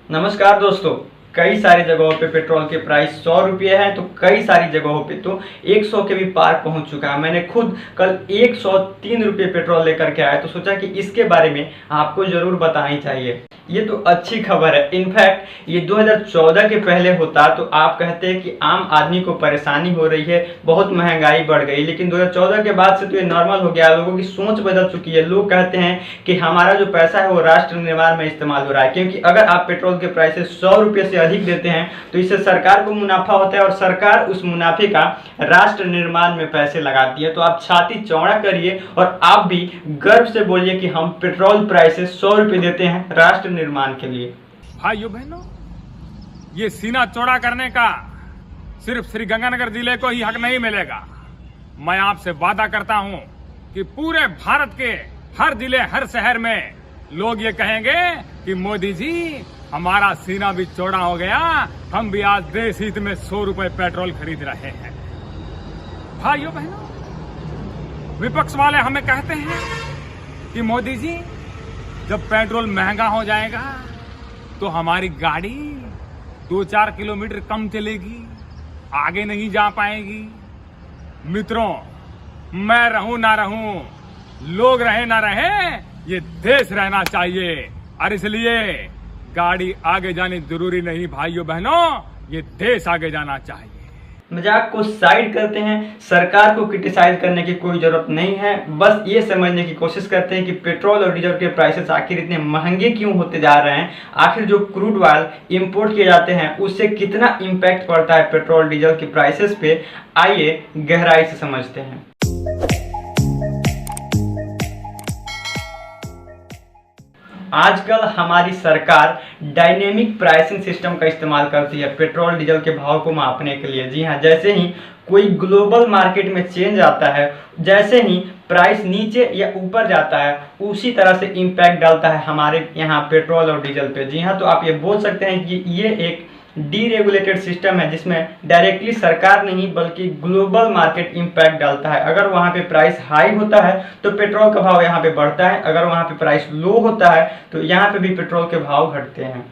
नमस्कार दोस्तों। कई सारी जगहों पे पेट्रोल के प्राइस 100 रुपये है, तो कई सारी जगहों पे तो 100 के भी पार पहुंच चुका है। मैंने खुद कल 103 रुपये पेट्रोल लेकर के आया, तो सोचा कि इसके बारे में आपको ज़रूर बताना ही चाहिए। ये तो अच्छी खबर है। इनफैक्ट ये 2014 के पहले होता तो आप कहते हैं कि आम आदमी को परेशानी हो रही है, बहुत महंगाई बढ़ गई, लेकिन 2014 के बाद से तो ये नॉर्मल हो गया। लोगों की सोच बदल चुकी है। लोग कहते हैं कि हमारा जो पैसा है वो राष्ट्र निर्माण में इस्तेमाल हो रहा है, क्योंकि अगर आप पेट्रोल के प्राइसेस 100 रुपये से अधिक देते हैं तो इससे सरकार को मुनाफा होता है और सरकार उस मुनाफे का राष्ट्र निर्माण में पैसे लगाती है। तो आप छाती चौड़ा करिए और आप भी गर्व से बोलिए कि हम पेट्रोल प्राइसेस 100 रुपये देते हैं राष्ट्र निर्माण के लिए। भाइयों बहनों, ये सीना चौड़ा करने का सिर्फ श्रीगंगानगर जिले को ही हक नहीं मिलेगा। मैं आपसे वादा करता हूं कि पूरे भारत के हर जिले, हर शहर में लोग ये कहेंगे कि मोदी जी, हमारा सीना भी चौड़ा हो गया, हम भी आज देश हित में 100 रुपए पेट्रोल खरीद रहे हैं। भाइयों बहनों, विपक्ष वाले हमें कहते हैं कि मोदी जी, जब पेट्रोल महंगा हो जाएगा तो हमारी गाड़ी 2-4 किलोमीटर कम चलेगी, आगे नहीं जा पाएगी। मित्रों, मैं रहूं ना रहूं, लोग रहे ना रहे, ये देश रहना चाहिए, और इसलिए गाड़ी आगे जानी जरूरी नहीं। भाइयों बहनों, ये देश आगे जाना चाहिए। मजाक को साइड करते हैं, सरकार को क्रिटिसाइज करने की कोई जरूरत नहीं है। बस ये समझने की कोशिश करते हैं कि पेट्रोल और डीजल के प्राइसेस आखिर इतने महंगे क्यों होते जा रहे हैं। आखिर जो क्रूड ऑयल इंपोर्ट किए जाते हैं उससे कितना इम्पैक्ट पड़ता है पेट्रोल डीजल के प्राइसेस पे। आइए गहराई से समझते हैं। आजकल हमारी सरकार डायनेमिक प्राइसिंग सिस्टम का इस्तेमाल करती है पेट्रोल डीजल के भाव को मापने के लिए। जी हाँ, जैसे ही कोई ग्लोबल मार्केट में चेंज आता है, जैसे ही प्राइस नीचे या ऊपर जाता है, उसी तरह से इम्पैक्ट डालता है हमारे यहाँ पेट्रोल और डीजल पे। जी हाँ, तो आप ये बोल सकते हैं कि ये एक डीरेगुलेटेड सिस्टम है जिसमें डायरेक्टली सरकार नहीं बल्कि ग्लोबल मार्केट इम्पैक्ट डालता है। अगर वहाँ पे प्राइस हाई होता है तो पेट्रोल का भाव यहाँ पे बढ़ता है, अगर वहाँ पे प्राइस लो होता है तो यहाँ पे भी पेट्रोल के भाव घटते हैं।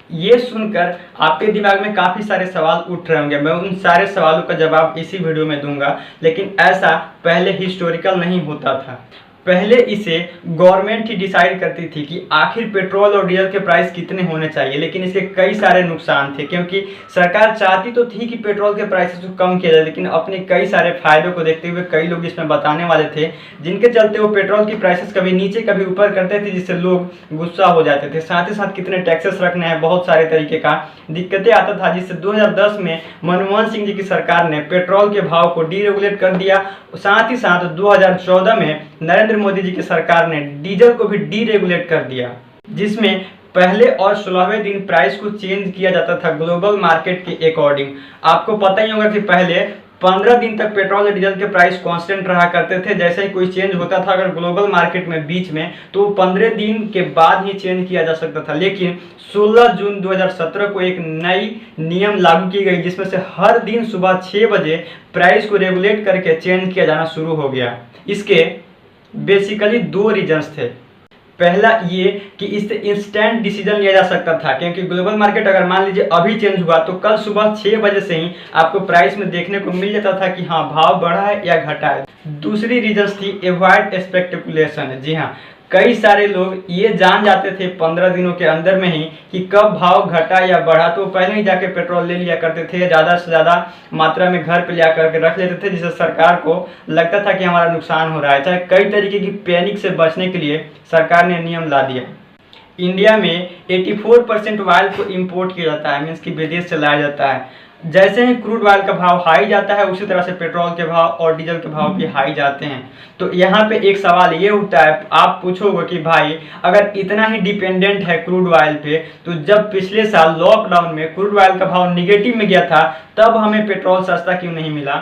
ये सुनकर आपके दिमाग में काफ़ी सारे सवाल उठ रहे होंगे। मैं उन सारे सवालों का जवाब इसी वीडियो में दूंगा, लेकिन ऐसा पहले हिस्टोरिकल नहीं होता था। पहले इसे गवर्नमेंट ही डिसाइड करती थी कि आखिर पेट्रोल और डीजल के प्राइस कितने होने चाहिए, लेकिन इसके कई सारे नुकसान थे, क्योंकि सरकार चाहती तो थी कि पेट्रोल के प्राइसेस को कम किया जाए, लेकिन अपने कई सारे फायदों को देखते हुए कई लोग इसमें बताने वाले थे जिनके चलते वो पेट्रोल की प्राइसेस कभी नीचे कभी ऊपर करते थे, जिससे लोग गुस्सा हो जाते थे। साथ ही साथ कितने टैक्सेस रखने हैं, बहुत सारे तरीके का दिक्कतें आता था, जिससे 2010 में मनमोहन सिंह जी की सरकार ने पेट्रोल के भाव को डीरेगुलेट कर दिया। साथ ही साथ 2014 में नरेंद्र मोदी जी की सरकार ने डीजल को भी डीरेगुलेट कर दिया, जिसमें पहले और 16वें दिन प्राइस को चेंज किया जाता था ग्लोबल मार्केट के अकॉर्डिंग। आपको पता ही होगा कि पहले 15 दिन तक पेट्रोल और डीजल के प्राइस कांस्टेंट रहा करते थे। जैसे ही कोई चेंज होता था अगर ग्लोबल मार्केट में बीच में, तो 15 दिन के बाद ही चेंज किया जा सकता था। लेकिन 16 जून 2017 को एक नई नियम लागू की गई, जिसमें से हर दिन सुबह 6 बजे प्राइस को रेगुलेट करके चेंज किया जाना शुरू हो गया। इसके बेसिकली 2 रीजंस थे। पहला ये कि इससे इंस्टेंट डिसीजन लिया जा सकता था, क्योंकि ग्लोबल मार्केट अगर मान लीजिए अभी चेंज हुआ तो कल सुबह 6 बजे से ही आपको प्राइस में देखने को मिल जाता था कि हाँ भाव बढ़ा है या घटा है। दूसरी रीजंस थी अवॉइड स्पेक्युलेशन। जी हाँ, कई सारे लोग ये जान जाते थे 15 दिनों के अंदर में ही कि कब भाव घटा या बढ़ा, तो पहले ही जाके पेट्रोल ले लिया करते थे, ज़्यादा से ज़्यादा मात्रा में घर पे लिया करके रख लेते थे, जिससे सरकार को लगता था कि हमारा नुकसान हो रहा है। चाहे कई तरीके की पैनिक से बचने के लिए सरकार ने नियम ला दिया। इंडिया में 84% ऑयल को इम्पोर्ट किया जाता है, मीन्स कि विदेश से लाया जाता है। जैसे ही क्रूड ऑयल का भाव हाई जाता है, उसी तरह से पेट्रोल के भाव और डीजल के भाव भी हाई जाते हैं। तो यहाँ पे एक सवाल ये उठता है, आप पूछोगे कि भाई अगर इतना ही डिपेंडेंट है क्रूड ऑयल पे, तो जब पिछले साल लॉकडाउन में क्रूड ऑयल का भाव निगेटिव में गया था, तब हमें पेट्रोल सस्ता क्यों नहीं मिला?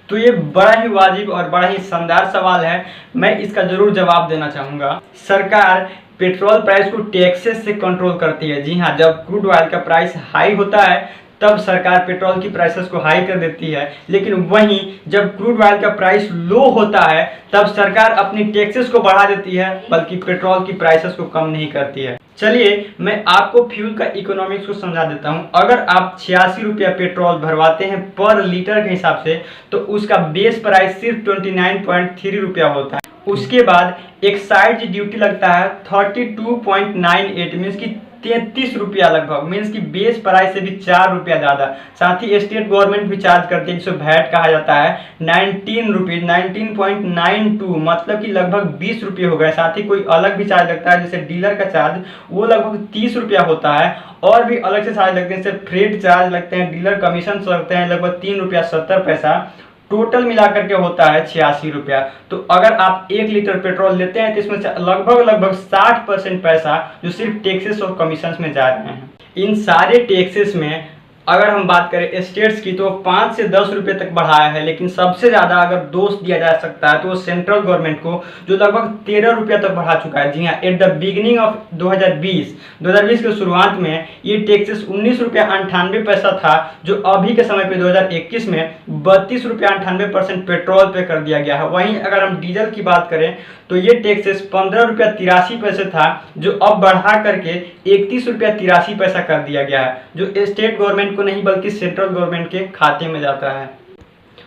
तो ये बड़ा ही वाजिब और बड़ा ही शानदार सवाल है, मैं इसका जरूर जवाब देना चाहूँगा। सरकार पेट्रोल प्राइस को टैक्सेस से कंट्रोल करती है। जी हाँ, जब क्रूड ऑयल का प्राइस हाई होता है तब सरकार पेट्रोल की प्राइसेस को हाई कर देती है। लेकिन वहीं जब क्रूड ऑयल का प्राइस लो होता है तब सरकार अपनी टैक्सेस को बढ़ा देती है, बल्कि पेट्रोल की प्राइसेस को कम नहीं करती है। चलिए मैं आपको फ्यूल का इकोनॉमिक्स को समझा देता हूं। अगर आप 86 रुपया पेट्रोल भरवाते हैं पर लीटर के हिसाब से, तो उसका बेस प्राइस सिर्फ 29.3 रुपया होता है। उसके बाद एक्साइज ड्यूटी लगता है 32.98 मीन्स की 33 रुपया लगभग, मीन्स की बेस प्राइस से भी 4 रुपया ज़्यादा। साथ ही स्टेट गवर्नमेंट भी चार्ज करती है, जिसे वैट कहा जाता है, 19 रुपीज़ 19.92 मतलब कि लगभग 20 रुपये हो गए। साथ ही कोई अलग भी चार्ज लगता है, जैसे डीलर का चार्ज, वो लगभग 30 रुपया होता है। और भी अलग से चार्ज लगते हैं, जैसे फ्रेट चार्ज लगते हैं, डीलर कमीशन लगते हैं लगभग 3 रुपया 70 पैसा। टोटल मिलाकर के होता है 86 रुपया। तो अगर आप 1 लीटर पेट्रोल लेते हैं तो इसमें से लगभग 60% पैसा जो सिर्फ टैक्सेस और कमीशन में जा रहे हैं। इन सारे टैक्सेस में अगर हम बात करें स्टेट्स की तो 5 से 10 रुपये तक बढ़ाया है, लेकिन सबसे ज़्यादा अगर दोष दिया जा सकता है तो वो सेंट्रल गवर्नमेंट को, जो लगभग 13 रुपया तक बढ़ा चुका है। जी हाँ, एट द बिगिनिंग ऑफ 2020 के शुरुआत में ये टैक्सेस 19 रुपया 98 पैसा था, जो अभी के समय पे 2021 में 32 रुपया 98% पेट्रोल पे कर दिया गया है। वहीं अगर हम डीजल की बात करें तो ये टैक्सेस 15 रुपया 83 पैसे था, जो अब बढ़ा करके 31 रुपया 83 पैसा कर दिया गया है, जो स्टेट गवर्नमेंट को नहीं बल्कि सेंट्रल गवर्नमेंट के खाते में जाता है।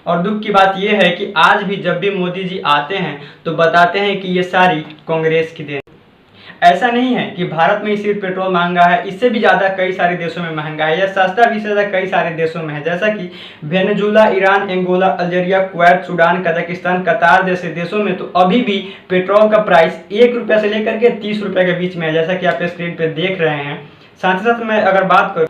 और दुख की बात यह है कि आज भी जब भी मोदी जी आते हैं तो बताते हैं कि ये सारी कांग्रेस की देन। ऐसा नहीं है कि भारत में ही सिर्फ पेट्रोल महंगा है, इससे भी ज़्यादा कई सारे देशों में महंगा है, या सस्ता भी ज़्यादा कई सारे देशों में है, जैसा कि Venezuela, Iran, Angola, Algeria, Kuwait, Sudan, Kazakhstan, Qatar जैसे देशों में तो अभी भी पेट्रोल का प्राइस 1 रुपये से लेकर के 30 रुपये के बीच में है, जैसा कि आप स्क्रीन पर देख रहे हैं। साथ ही साथ मैं अगर बात करूँ,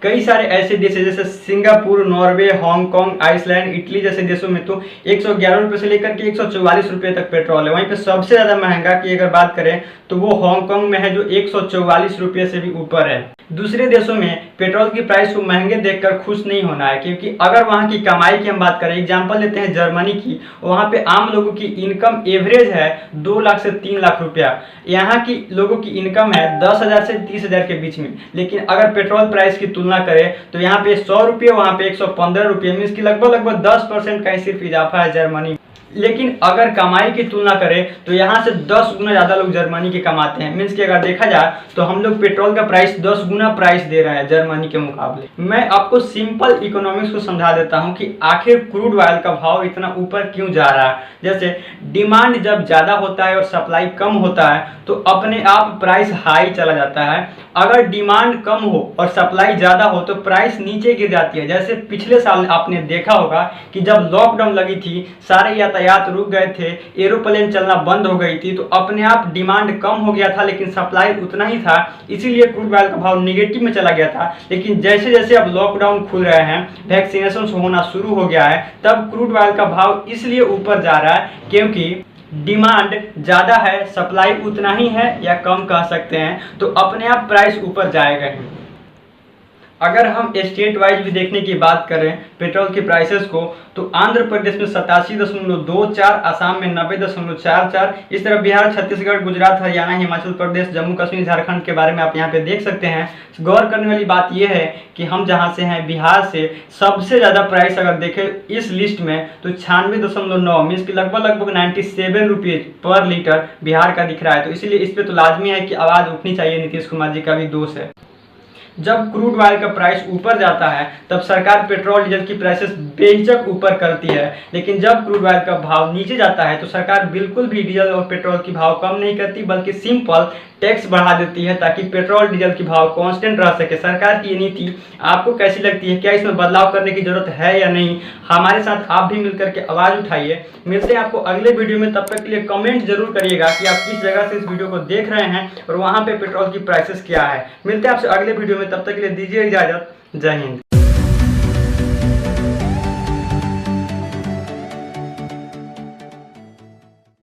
कई सारे ऐसे देश हैं जैसे Singapore, Norway, Hong Kong, Iceland, Italy जैसे देशों में तो 111 रुपये से लेकर के 144 रुपये तक पेट्रोल है। वहीं पे सबसे ज़्यादा महंगा की अगर बात करें तो वो हांगकांग में है, जो 144 रुपये से भी ऊपर है। दूसरे देशों में पेट्रोल की प्राइस को महंगे देखकर खुश नहीं होना है, क्योंकि अगर वहाँ की कमाई की हम बात करें, एग्जाम्पल लेते हैं जर्मनी की, वहाँ पे आम लोगों की इनकम एवरेज है 2 लाख से 3 लाख रुपया। यहाँ की लोगों की इनकम है 10,000 से 30,000 के बीच में। लेकिन अगर पेट्रोल प्राइस की तुलना करें तो यहाँ पे 100 रुपये, वहाँ पे 115 रुपये, मीन्स की लगभग 10% का ही सिर्फ इजाफा है जर्मनी। लेकिन अगर कमाई की तुलना करें तो यहाँ से 10 गुना ज़्यादा लोग जर्मनी के कमाते हैं। मीन्स कि अगर देखा जाए तो हम लोग पेट्रोल का प्राइस 10 गुना प्राइस दे रहे हैं जर्मनी के मुकाबले। मैं आपको सिंपल इकोनॉमिक्स को समझा देता हूँ कि आखिर क्रूड ऑयल का भाव इतना ऊपर क्यों जा रहा है। जैसे डिमांड जब ज़्यादा होता है और सप्लाई कम होता है तो अपने आप प्राइस हाई चला जाता है। अगर डिमांड कम हो और सप्लाई ज़्यादा हो तो प्राइस नीचे गिर जाती है। जैसे पिछले साल आपने देखा होगा कि जब लॉकडाउन लगी थी, सारे यातायात रुक गए थे, एरोप्लेन चलना बंद हो गई थी, तो अपने आप डिमांड कम हो गया था लेकिन सप्लाई उतना ही था, इसीलिए क्रूड ऑयल का भाव निगेटिव में चला गया था। लेकिन जैसे जैसे अब लॉकडाउन खुल रहे हैं, वैक्सीनेशन होना शुरू हो गया है, तब क्रूड ऑयल का भाव इसलिए ऊपर जा रहा है क्योंकि डिमांड ज़्यादा है, सप्लाई उतना ही है या कम कह सकते हैं, तो अपने आप प्राइस ऊपर जाएगा ही। अगर हम स्टेट वाइज भी देखने की बात करें पेट्रोल की प्राइसेस को, तो आंध्र प्रदेश में 87.24, असम में 90.44, इस तरह बिहार, छत्तीसगढ़, गुजरात, हरियाणा, हिमाचल प्रदेश, जम्मू कश्मीर, झारखंड के बारे में आप यहाँ पे देख सकते हैं। गौर करने वाली बात यह है कि हम जहाँ से हैं बिहार से, सबसे ज़्यादा प्राइस अगर देखें इस लिस्ट में तो 96.9 मीन्स की लगभग 97 रुपये पर लीटर बिहार का दिख रहा है। तो इसीलिए इस पर तो लाजमी है कि आवाज़ उठनी चाहिए, नीतीश कुमार जी का भी दोष है। जब क्रूड ऑयल का प्राइस ऊपर जाता है तब सरकार पेट्रोल डीजल की प्राइसेस बेहिचक ऊपर करती है, लेकिन जब क्रूड ऑयल का भाव नीचे जाता है तो सरकार बिल्कुल भी डीजल और पेट्रोल की भाव कम नहीं करती, बल्कि सिंपल टैक्स बढ़ा देती है ताकि पेट्रोल डीजल की भाव कांस्टेंट रह सके। सरकार की ये नीति आपको कैसी लगती है? क्या इसमें बदलाव करने की जरूरत है या नहीं? हमारे साथ आप भी मिलकर के आवाज़ उठाइए। मिलते हैं आपको अगले वीडियो में, तब तक के लिए कमेंट जरूर करिएगा कि आप किस जगह से इस वीडियो को देख रहे हैं और वहाँ पे पेट्रोल की प्राइसेस क्या है। मिलते हैं आपसे अगले वीडियो में, तब तक के लिए दीजिए इजाज़त। जय हिंद।